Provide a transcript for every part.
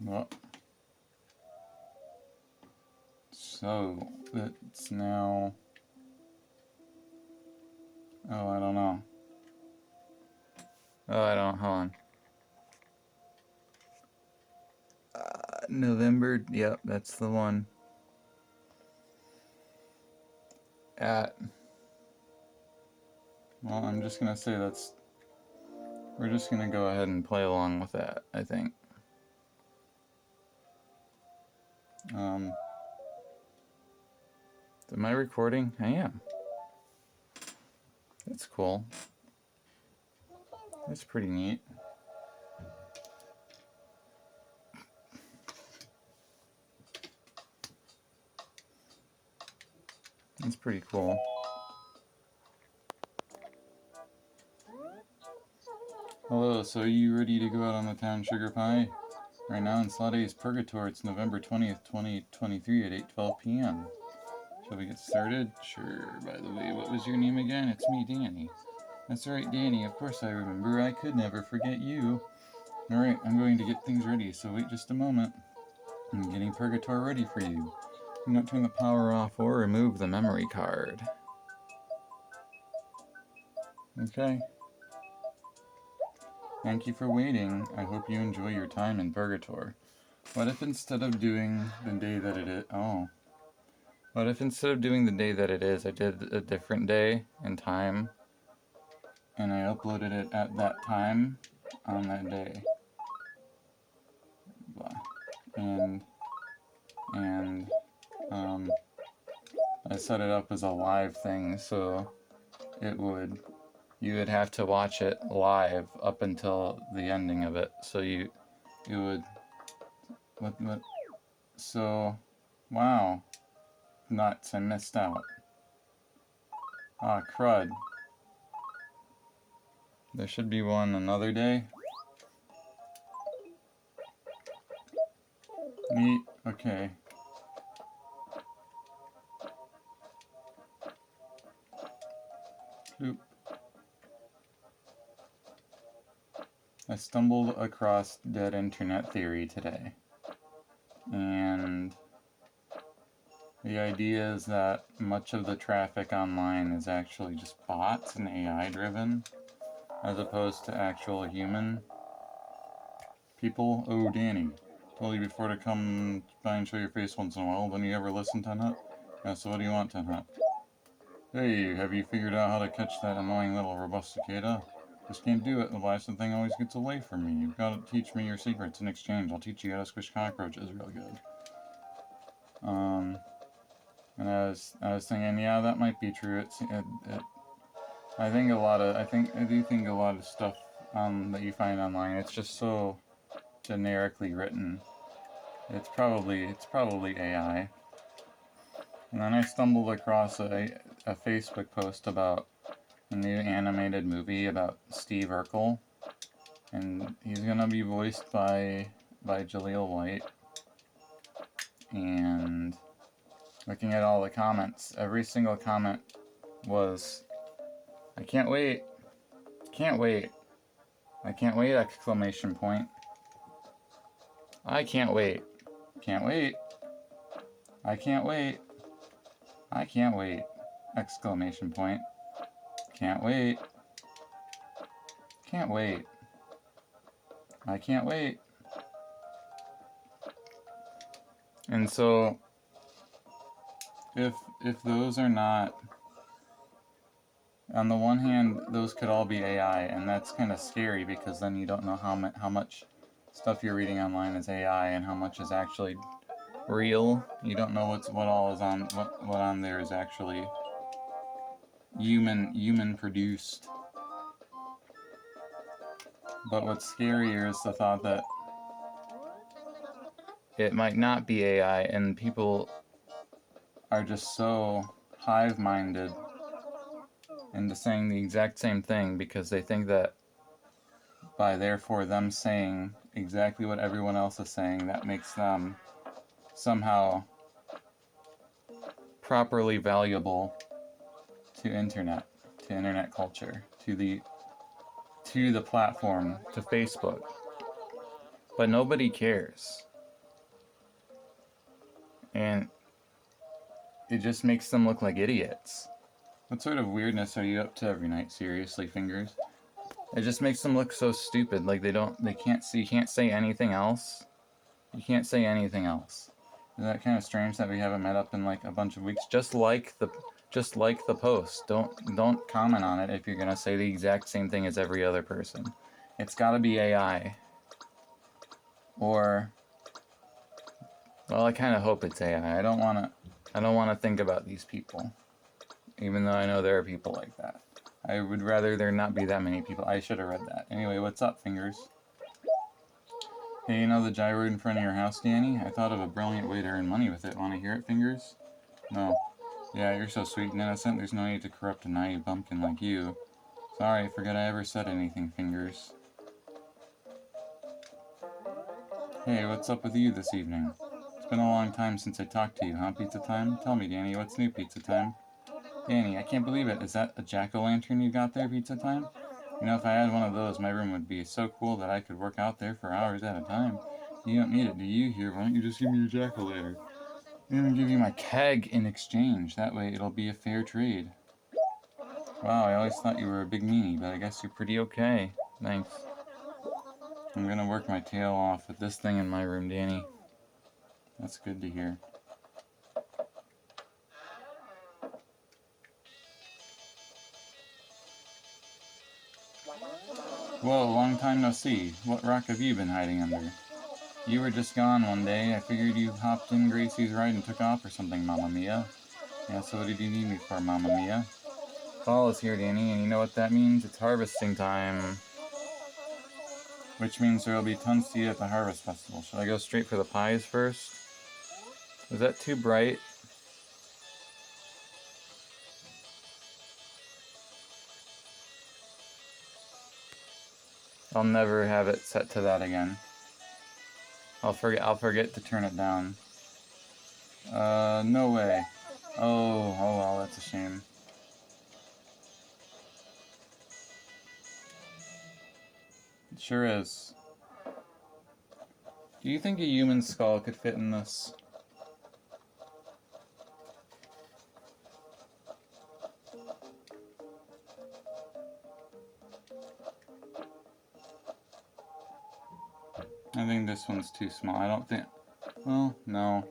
Well, so it's now. Oh, I don't know. Oh, I don't. Hold on. November. Yep, that's the one. At. Well, I'm just gonna say that's. We're just gonna go ahead and play along with that, I think. Am I recording? I am. That's cool. That's pretty neat. That's pretty cool. Hello, so are you ready to go out on the town sugar pie? Right now in Slade's Purgatory, it's November 20th, 2023 at 8:12 p.m. Shall we get started? Sure. By the way, what was your name again? It's me, Danny. That's right, Danny. Of course I remember. I could never forget you. Alright, I'm going to get things ready, so wait just a moment. I'm getting Purgatory ready for you. Do not turn the power off or remove the memory card. Okay. Thank you for waiting. I hope you enjoy your time in Purgatory. What if instead of doing the day that it is... Oh. What if instead of doing the day that it is, I did a different day and time, and I uploaded it at that time on that day? Blah. And I set it up as a live thing, so you would have to watch it live up until the ending of it. So you would, so, wow, nuts, I missed out. Ah, crud. There should be one another day. Neat, okay. Oop. I stumbled across dead internet theory today, and the idea is that much of the traffic online is actually just bots and AI driven, as opposed to actual human people. Oh, Danny, told you before to come by and show your face once in a while. Don't you ever listen, Ten Hut? Yeah, so what do you want, Ten Hut? Hey, have you figured out how to catch that annoying little robust cicada? Just can't do it, the blasted thing always gets away from me. You've got to teach me your secrets in exchange. I'll teach you how to squish cockroaches real good. And I was thinking, yeah, that might be true. I do think a lot of stuff that you find online, it's just so generically written. It's probably AI. And then I stumbled across a Facebook post about a new animated movie about Steve Urkel, and he's gonna be voiced by Jaleel White. And looking at all the comments, every single comment was, "I can't wait, can't wait, I can't wait!" Exclamation point. I can't wait, can't wait, I can't wait, I can't wait! Exclamation point. Can't wait, can't wait, I can't wait. And so, if those are not, on the one hand, those could all be AI, and that's kind of scary because then you don't know how much stuff you're reading online is AI and how much is actually real. You don't know what all is on what on there is actually human produced. But what's scarier is the thought that it might not be AI, and people are just so hive-minded into saying the exact same thing because they think that by therefore them saying exactly what everyone else is saying, that makes them somehow properly valuable to internet culture, to the platform, to Facebook. But nobody cares. And it just makes them look like idiots. What sort of weirdness are you up to every night? Seriously, Fingers? It just makes them look so stupid, like they can't see, you can't say anything else. You can't say anything else. Is that kind of strange that we haven't met up in like a bunch of weeks? Just like the post. Don't comment on it if you're gonna say the exact same thing as every other person. It's gotta be AI. Or, well, I kind of hope it's AI. I don't wanna think about these people, even though I know there are people like that. I would rather there not be that many people. I should have read that. Anyway, what's up, Fingers? Hey, you know the gyroid in front of your house, Danny? I thought of a brilliant way to earn money with it. Want to hear it, Fingers? No. Yeah, you're so sweet and innocent. There's no need to corrupt a naive bumpkin like you. Sorry, forget I ever said anything, Fingers. Hey, what's up with you this evening? It's been a long time since I talked to you, huh, Pizza Time? Tell me, Danny, what's new, Pizza Time? Danny, I can't believe it. Is that a jack-o'-lantern you got there, Pizza Time? You know, if I had one of those, my room would be so cool that I could work out there for hours at a time. You don't need it, do you? Here, why don't you just give me your jack-o'-lantern? I'm gonna give you my keg in exchange. That way it'll be a fair trade. Wow, I always thought you were a big meanie, but I guess you're pretty okay. Thanks. I'm gonna work my tail off with this thing in my room, Danny. That's good to hear. Whoa, long time no see. What rock have you been hiding under? You were just gone one day. I figured you hopped in Gracie's ride and took off or something, Mamma Mia. Yeah, so what did you need me for, Mamma Mia? Fall is here, Danny, and you know what that means? It's harvesting time. Which means there will be tons to eat at the Harvest Festival. Should I go straight for the pies first? Is that too bright? I'll never have it set to that again. I'll forget to turn it down. No way. Oh well, that's a shame. It sure is. Do you think a human skull could fit in this? I think this one's too small. I don't think... Well, no.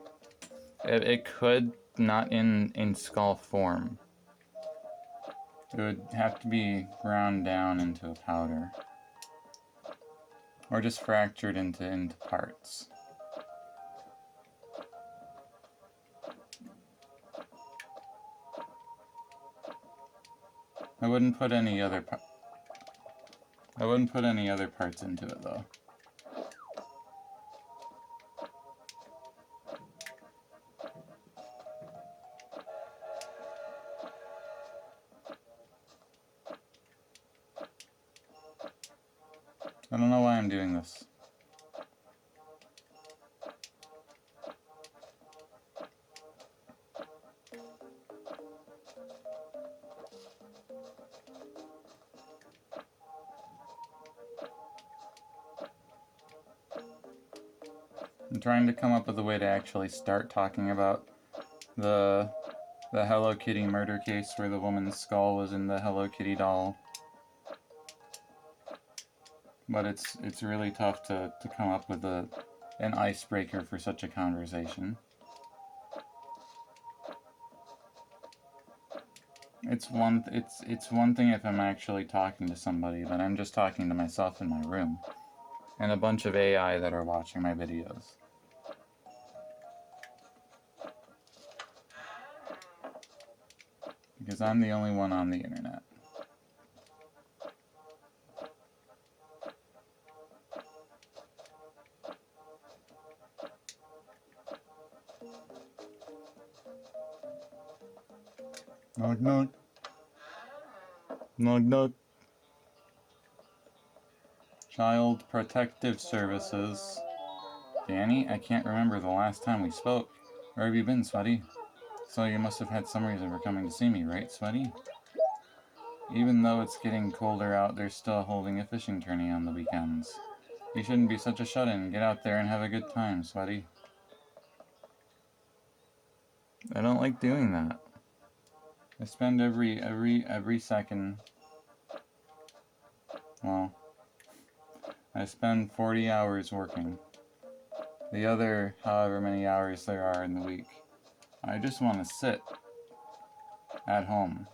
It could, not in skull form. It would have to be ground down into a powder. Or just fractured into parts. I wouldn't put any other parts into it, though. I don't know why I'm doing this. I'm trying to come up with a way to actually start talking about the Hello Kitty murder case where the woman's skull was in the Hello Kitty doll. But it's really tough to come up with an icebreaker for such a conversation. It's one thing if I'm actually talking to somebody, but I'm just talking to myself in my room. And a bunch of AI that are watching my videos. Because I'm the only one on the internet. Knock knock. Knock knock. Child Protective Services. Danny, I can't remember the last time we spoke. Where have you been, sweaty? So you must have had some reason for coming to see me, right, Sweaty? Even though it's getting colder out, they're still holding a fishing tourney on the weekends. You shouldn't be such a shut-in. Get out there and have a good time, Sweaty. I don't like doing that. I spend every second. Well, I spend 40 hours working. The other however many hours there are in the week, I just want to sit at home.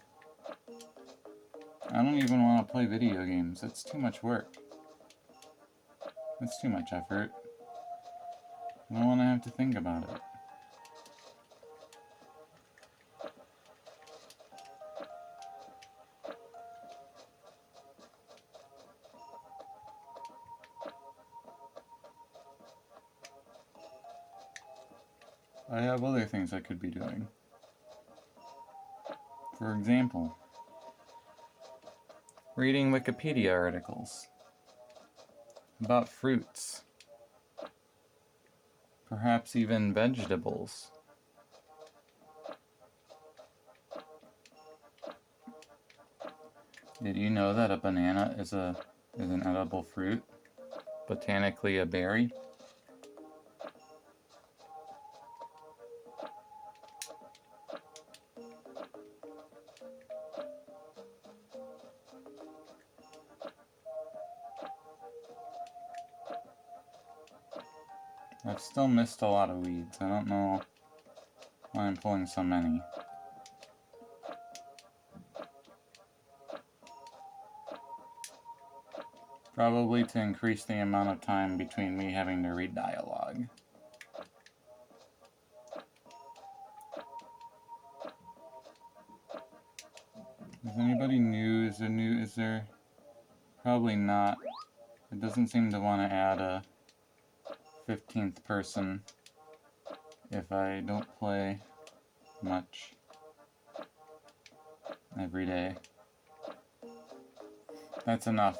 I don't even want to play video games. It's too much work. It's too much effort. I don't want to have to think about it. I have other things I could be doing. For example, reading Wikipedia articles about fruits, perhaps even vegetables. Did you know that a banana is an edible fruit? Botanically a berry? I've still missed a lot of weeds. I don't know why I'm pulling so many. Probably to increase the amount of time between me having to read dialogue. Is anybody new? Is there? Probably not. It doesn't seem to want to add a 15th person if I don't play much every day. That's enough.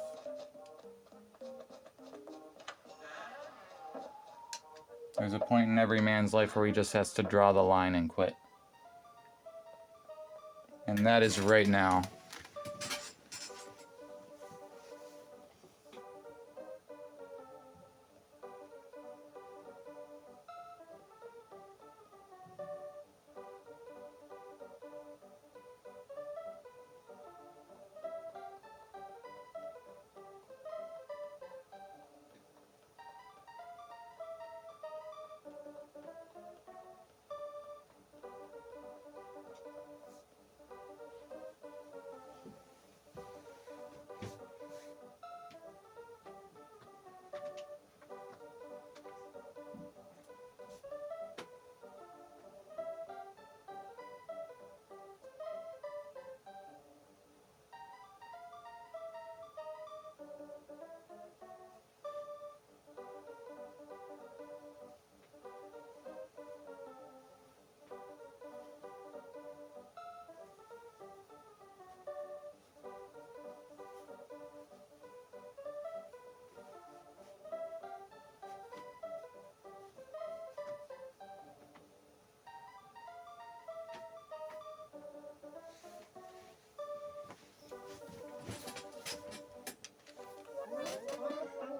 There's a point in every man's life where he just has to draw the line and quit. And that is right now.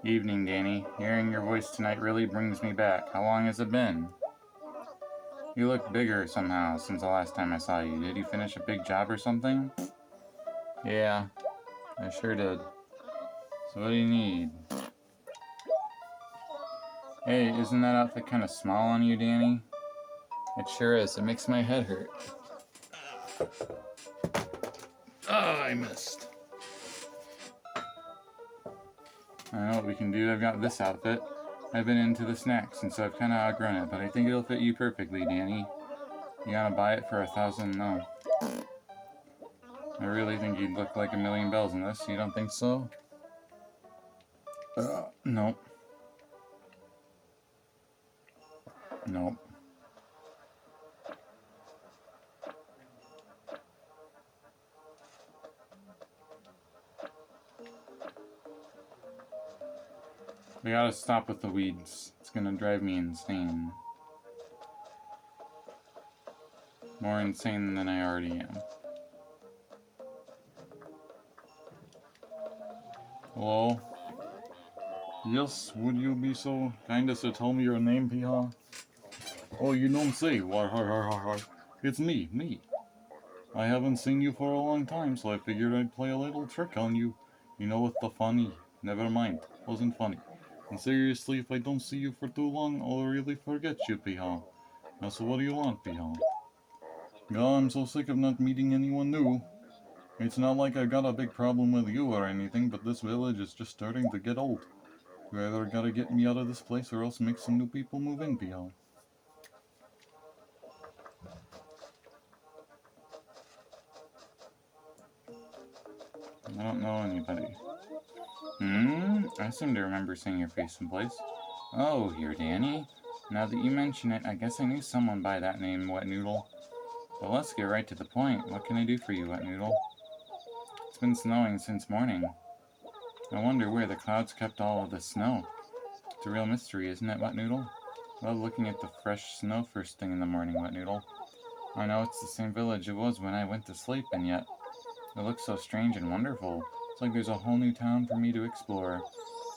Evening, Danny. Hearing your voice tonight really brings me back. How long has it been? You look bigger somehow since the last time I saw you. Did you finish a big job or something? Yeah, I sure did. So what do you need? Hey, isn't that outfit kind of small on you, Danny? It sure is. It makes my head hurt. Oh, I missed. I know what we can do. I've got this outfit. I've been into the snacks, and so I've kind of outgrown it, but I think it'll fit you perfectly, Danny. You gotta buy it for $1,000? No. I really think you'd look like a million bells in this. You don't think so? Nope. Nope. We gotta stop with the weeds. It's gonna drive me insane. More insane than I already am. Hello? Yes, would you be so kind as to tell me your name, Piha? Oh, you don't say. It's me. I haven't seen you for a long time, so I figured I'd play a little trick on you. You know what the funny? Never mind, wasn't funny. And seriously, if I don't see you for too long, I'll really forget you, Piha. Now, so what do you want, Piha? God, I'm so sick of not meeting anyone new. It's not like I got a big problem with you or anything, but this village is just starting to get old. You either gotta get me out of this place or else make some new people move in, Piha. I don't know anybody. I seem to remember seeing your face someplace. Oh, here, Danny. Now that you mention it, I guess I knew someone by that name, Wet Noodle. But let's get right to the point. What can I do for you, Wet Noodle? It's been snowing since morning. I wonder where the clouds kept all of the snow. It's a real mystery, isn't it, Wet Noodle? Love looking at the fresh snow first thing in the morning, Wet Noodle. I know it's the same village it was when I went to sleep, and yet it looks so strange and wonderful. It's like there's a whole new town for me to explore.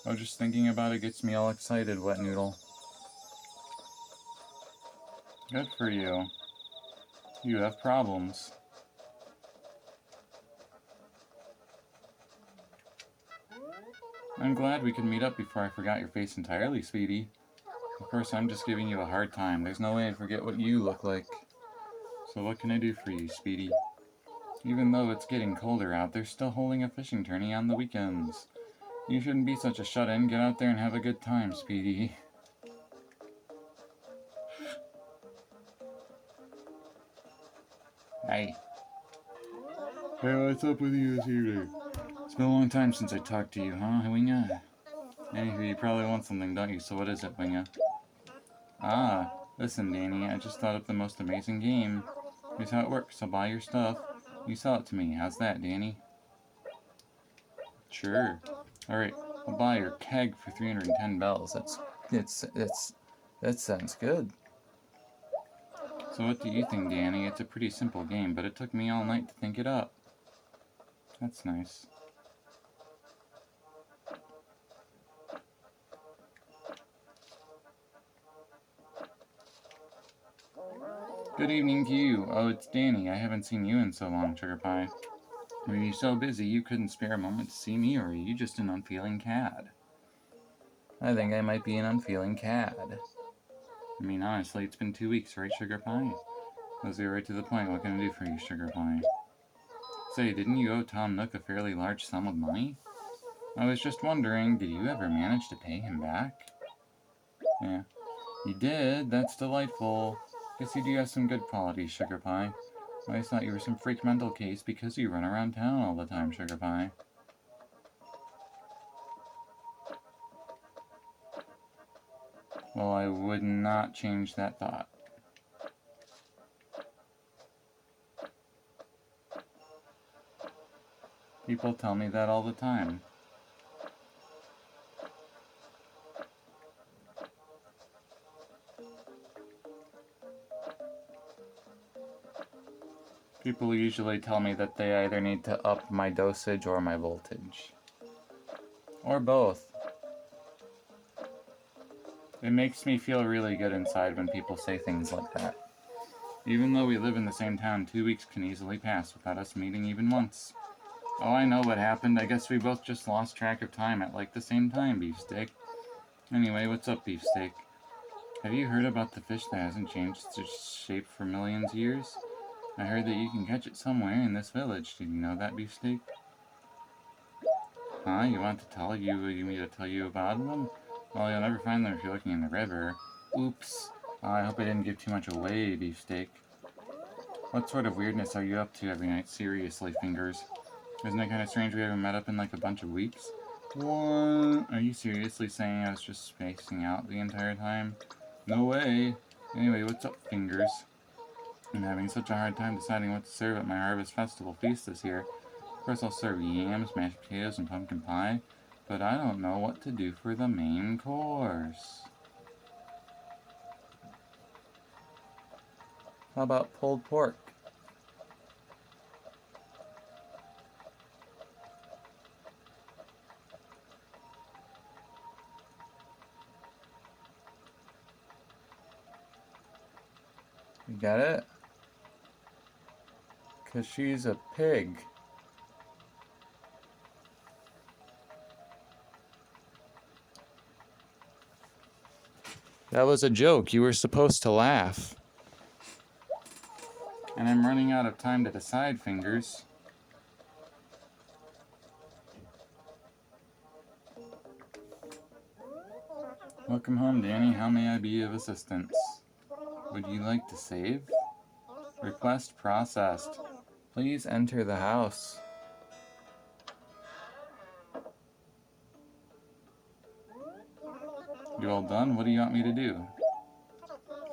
Oh, just thinking about it gets me all excited, Wet Noodle. Good for you. You have problems. I'm glad we could meet up before I forgot your face entirely, sweetie. Of course, I'm just giving you a hard time. There's no way I'd forget what you look like. So what can I do for you, Speedy? Even though it's getting colder out, they're still holding a fishing tourney on the weekends. You shouldn't be such a shut-in. Get out there and have a good time, Speedy. Hey. Hey, what's up with you this evening? It's been a long time since I talked to you, huh, Winga? Anywho, you probably want something, don't you? So what is it, Winga? Ah, listen, Danny, I just thought of the most amazing game. Here's how it works. I'll buy your stuff. You sell it to me. How's that, Danny? Sure. Alright, I'll buy your keg for 310 bells. That sounds good. So what do you think, Danny? It's a pretty simple game, but it took me all night to think it up. That's nice. Good evening to you. Oh, it's Danny. I haven't seen you in so long, Sugar Pie. Were you so busy you couldn't spare a moment to see me, or are you just an unfeeling cad? I think I might be an unfeeling cad. I mean, honestly, it's been 2 weeks, right, Sugar Pie? Let's get right to the point. What can I do for you, Sugar Pie? Say, didn't you owe Tom Nook a fairly large sum of money? I was just wondering, did you ever manage to pay him back? Yeah. You did? That's delightful. Guess you do have some good qualities, Sugar Pie. I always thought you were some freak mental case because you run around town all the time, Sugar Pie. Well, I would not change that thought. People tell me that all the time. People usually tell me that they either need to up my dosage or my voltage. Or both. It makes me feel really good inside when people say things like that. Even though we live in the same town, 2 weeks can easily pass without us meeting even once. Oh, I know what happened. I guess we both just lost track of time at like the same time, Beefsteak. Anyway, what's up, Beefsteak? Have you heard about the fish that hasn't changed its shape for millions of years? I heard that you can catch it somewhere in this village. Did you know that, Beefsteak? Huh? You want me to tell you about them? Well, you'll never find them if you're looking in the river. Oops. I hope I didn't give too much away, Beefsteak. What sort of weirdness are you up to every night? Seriously, Fingers. Isn't it kind of strange we haven't met up in like a bunch of weeks? What? Are you seriously saying I was just spacing out the entire time? No way. Anyway, what's up, Fingers? I'm having such a hard time deciding what to serve at my Harvest Festival feast this year. Of course I'll serve yams, mashed potatoes, and pumpkin pie, but I don't know what to do for the main course. How about pulled pork? You get it? 'Cause she's a pig. That was a joke. You were supposed to laugh. And I'm running out of time to decide, Fingers. Welcome home, Danny. How may I be of assistance? Would you like to save? Request processed. Please enter the house. You all done? What do you want me to do?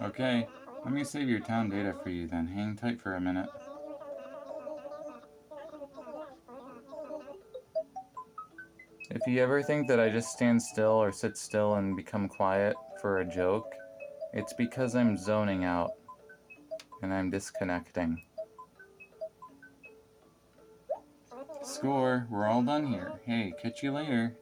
Okay, let me save your town data for you then. Hang tight for a minute. If you ever think that I just stand still or sit still and become quiet for a joke, it's because I'm zoning out and I'm disconnecting. Score, we're all done here. Hey, catch you later.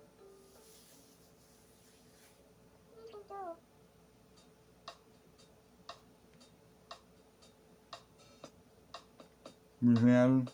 Man.